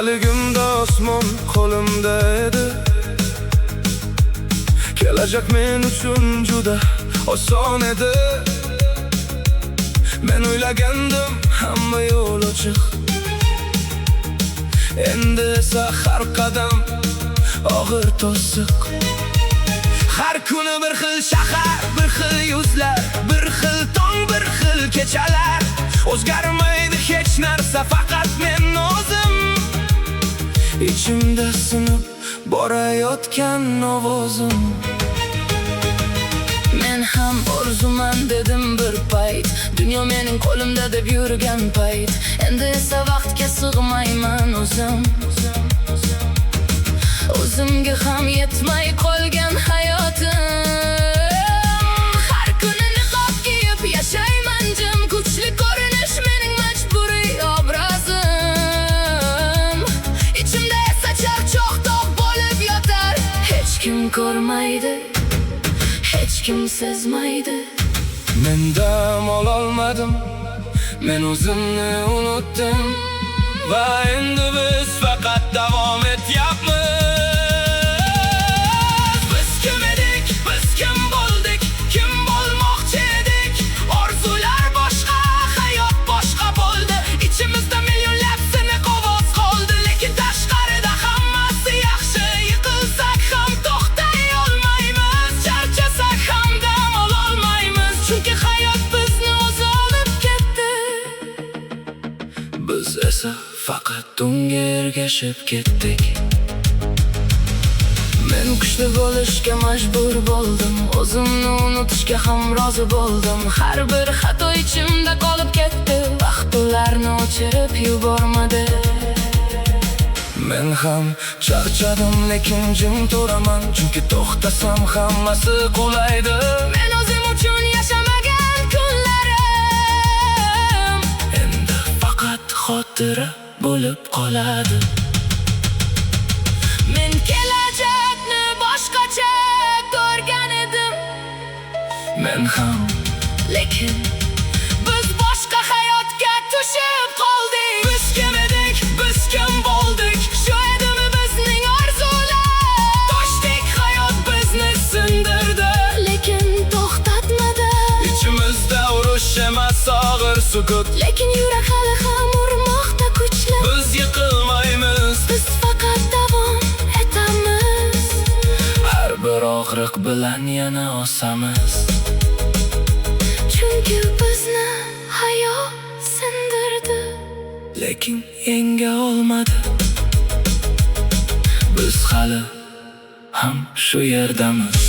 Yoshligimda osmon qo'limda edi. Kelajak men uchun juda oson edi. Men o'ylagandim hamma yo'l ochiq. Endi esa har qadam og'ir to'siq. Har kuni bir xil shahar, bir xil yuzlar, bir xil tong, bir xil kechalar. O'zgarmaydi hech narsa, faqat men o'zim. Ichimda sinib borayotgan ovozim. Men ham orzuman dedim bir payt, dunyo mening qo'limda deb yurgan payt. Endi esa vaqtga sig'mayman o'zim. O'zimga ham yetmay qolgan hayotim. Har kuni niqob kiyib yashayman jim, kuchli ko'rinish mening majburiy obrazim. Ichimda esa charchoq dog' bo'lib yotar. Hech kim ko'rmaydi, hech kim sezmaydi. Men dam ololmadim, men o'zimni unutdim. Va endi biz faqat davom etyapmiz. Biz kim edik, biz kim bo'ldik, kim bo'lmoqchi edik. Orzular boshqa, hayot boshqa bo'ldi. Ichimizda millionlab siniq ovoz qoldi. Lekin tashqarida hammasi yaxshi. Yiqilsak ham to'xtay olmaymiz, charchasak ham dam ololmaymiz. Chunki hayot bizni o'zi olib ketdi. Biz esa faqat unga ergashib ketdik. Men kuchli bo'lishga majbur bo'ldim, o'zimni unutishga ham rozi bo'ldim. Har bir xato ichimda qolib ketdi, vaqt ularni o'chirib yubormadi. Men ham charchadim, lekin jim turaman. Chunki to'xtasam hammasi qulaydi. Men o'zim uchun yashamagan kunlarim Endi faqat xotira bo'lib qoladi. Men kelajakni boshqacha ko'rgan edim. Men ham, Lekin biz boshqa hayotga tushib qoldik. Biz kim edik, biz kim bo'ldik? Shu edimi bizning orzular? Toshdek hayot bizni sindirdi, lekin to'xtatmadi. ichimizda urush emas, og'ir sukut. Lekin yurak hali ham urmoqda kuchli. Biz yiqilmaymiz, Biz faqat davom etamiz. har bir og'riq bilan yana osamiz. Chunki bizni hayot sindirdi, Lekin yenga olmadi. Biz hali ham shu yerdamiz.